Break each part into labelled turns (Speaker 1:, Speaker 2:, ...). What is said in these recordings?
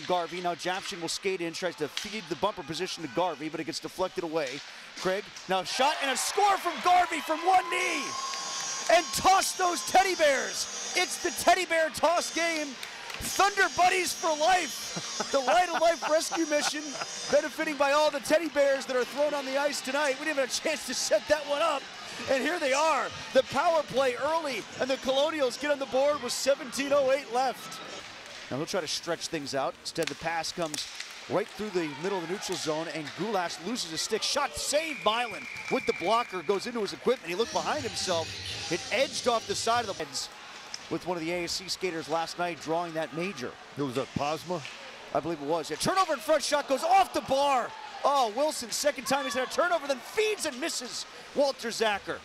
Speaker 1: Garvey. Now Japshin will skate in, tries to feed the bumper position to Garvey, but it gets deflected away. Craig, now a shot and a score from Garvey from one knee. And toss those teddy bears. It's the teddy bear toss game. Thunder Buddies for life. The Light of Life rescue mission, benefiting by all the teddy bears that are thrown on the ice tonight. We didn't have a chance to set that one up. And here they are. The power play early, and the Colonials get on the board with 17:08 left. Now he'll try to stretch things out. Instead, the pass comes right through the middle of the neutral zone, and Gulash loses a stick. Shot saved. Milan with the blocker, goes into his equipment. He looked behind himself. It edged off the side of the heads with one of the AIC skaters last night drawing that major.
Speaker 2: It was a Posma?
Speaker 1: I believe it was. Yeah, turnover in front, shot goes off the bar. Oh, Wilson, second time he's had a turnover, then feeds and misses Walter Zacher.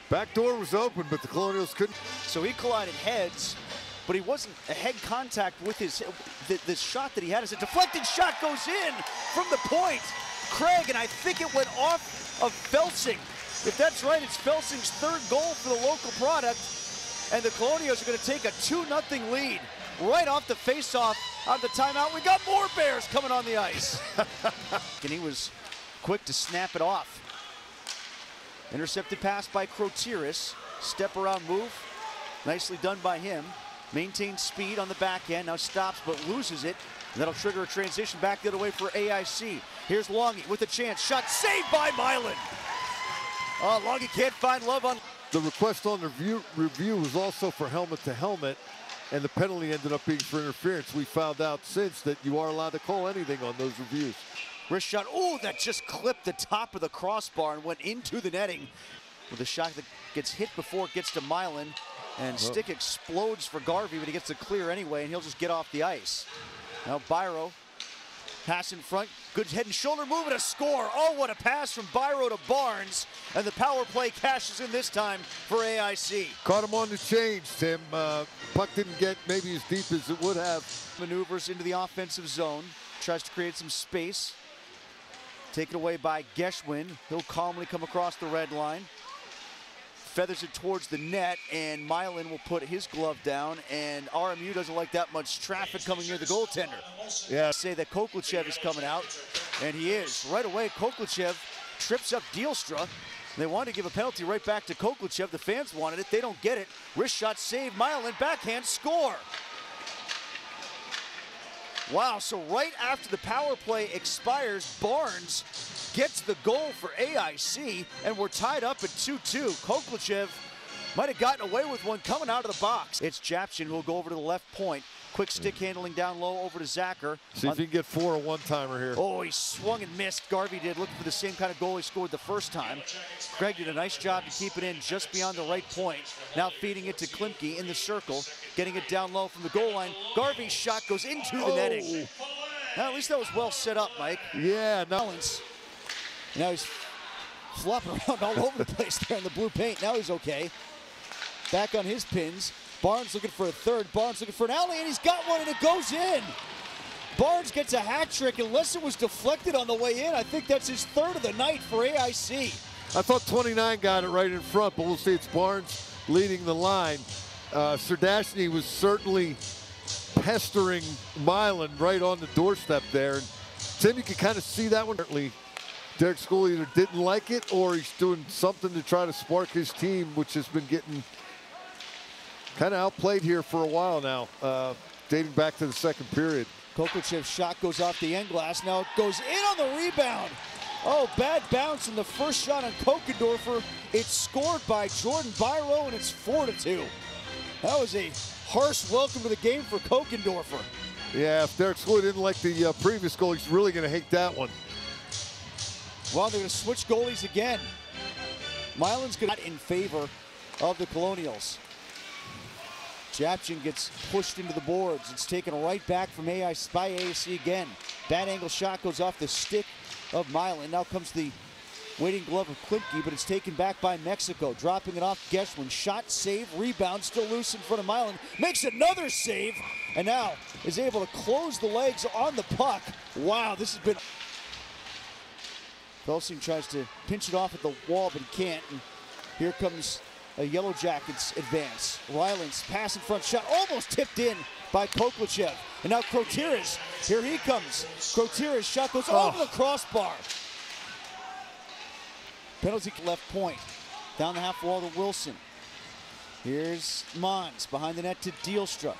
Speaker 2: Back door was open, but the Colonials couldn't.
Speaker 1: So he collided heads, but he wasn't a head contact with his the shot that he had. As a deflected shot goes in from the point. Craig, and I think it went off of Felsing. If that's right, it's Felsing's third goal for the local product. And the Colonials are going to take a 2-0 lead right off the face-off on the timeout. We got more Bears coming on the ice. And he was quick to snap it off. Intercepted pass by Krotiris. Step around move. Nicely done by him. Maintains speed on the back end. Now stops but loses it. And that'll trigger a transition back the other way for AIC. Here's Longy with a chance. Shot saved by Milan. Oh, Longy can't find love on.
Speaker 2: The request on the review was also for helmet to helmet, and the penalty ended up being for interference. We found out since that you are allowed to call anything on those reviews.
Speaker 1: Wrist shot, oh, that just clipped the top of the crossbar and went into the netting with a shot that gets hit before it gets to Milan, and stick explodes for Garvey, but he gets a clear anyway, and he'll just get off the ice. Now Byro, pass in front, good head and shoulder move and a score. Oh, what a pass from Byro to Barnes, and the power play cashes in this time for AIC.
Speaker 2: Caught him on the change, Tim. Puck didn't get maybe as deep as it would have.
Speaker 1: Maneuvers into the offensive zone, tries to create some space. Taken away by Geschwin. He'll calmly come across the red line. Feathers it towards the net, and Milan will put his glove down, and RMU doesn't like that much traffic coming near the goaltender. Yeah. Say that Koklachev is coming out, and he is. Right away, Koklachev trips up Dielstra. They wanted to give a penalty right back to Koklachev. The fans wanted it. They don't get it. Wrist shot saved. Milan backhand score. Wow, so right after the power play expires, Barnes gets the goal for AIC, and we're tied up at 2-2. Koklachev might have gotten away with one coming out of the box. It's Japshin who will go over to the left point. Quick stick handling down low over to Zacher.
Speaker 2: See if he can get four a one-timer here.
Speaker 1: Oh, he swung and missed. Garvey did, looking for the same kind of goal he scored the first time. Craig did a nice job to keep it in just beyond the right point. Now feeding it to Klimke in the circle, getting it down low from the goal line. Garvey's shot goes into the netting. Now, at least that was well set up, Mike.
Speaker 2: Yeah, no.
Speaker 1: Now he's flopping around all over the place there in the blue paint. Now he's okay. Back on his pins. Barnes looking for a third. Barnes looking for an alley, and he's got one, and it goes in. Barnes gets a hat trick, unless it was deflected on the way in. I think that's his third of the night for AIC.
Speaker 2: I thought 29 got it right in front, but we'll see. It's Barnes leading the line. Serdashny was certainly pestering Milan right on the doorstep there. And Tim, you can kind of see that one. Certainly, Derek School either didn't like it or he's doing something to try to spark his team, which has been getting kind of outplayed here for a while now, dating back to the second period.
Speaker 1: Koklachev's shot goes off the end glass. Now it goes in on the rebound. Oh, bad bounce in the first shot on Kokendorfer. It's scored by Jordan Byro, and it's 4-2. That was a harsh welcome to the game for Kokendorfer.
Speaker 2: Yeah, if Derek School didn't like the previous goal, he's really going to hate that one.
Speaker 1: Well, they're going to switch goalies again. Milan's going to in favor of the Colonials. Japchin gets pushed into the boards. It's taken right back from AIC by AIC again. Bad angle shot goes off the stick of Milan. Now comes the waiting glove of Klimke, but it's taken back by Mexico. Dropping it off Geschwin. Shot, save, rebound, still loose in front of Milan. Makes another save, and now is able to close the legs on the puck. Wow, this has been... Felsing tries to pinch it off at the wall, but he can't. And here comes a Yellow Jackets advance. Rylance, pass in front, shot almost tipped in by Koklachev. And now Krotiris, here he comes. Krotiris, shot goes over the crossbar. Penalty left point. Down the half wall to Wilson. Here's Mons behind the net to Dijkstra.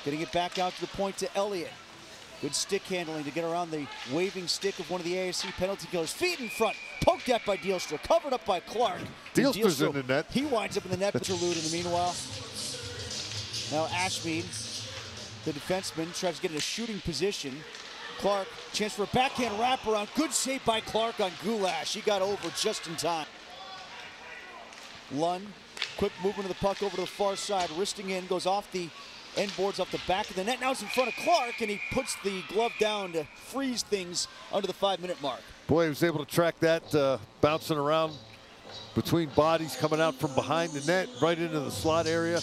Speaker 1: Getting it back out to the point to Elliott. Good stick handling to get around the waving stick of one of the AIC penalty killers. Feet in front, poked at by Dijkstra, covered up by Clark.
Speaker 2: Dijkstra's in the net.
Speaker 1: He winds up in the net, interlude in the meanwhile. Now Ashmead, the defenseman, tries to get in a shooting position. Clark, chance for a backhand wraparound. Good save by Clark on Goulash. He got over just in time. Lund, quick movement of the puck over to the far side, wristing in, goes off the end boards off the back of the net. Now it's in front of Clark, and he puts the glove down to freeze things under the 5-minute mark.
Speaker 2: Boy, he was able to track that, bouncing around between bodies, coming out from behind the net, right into the slot area.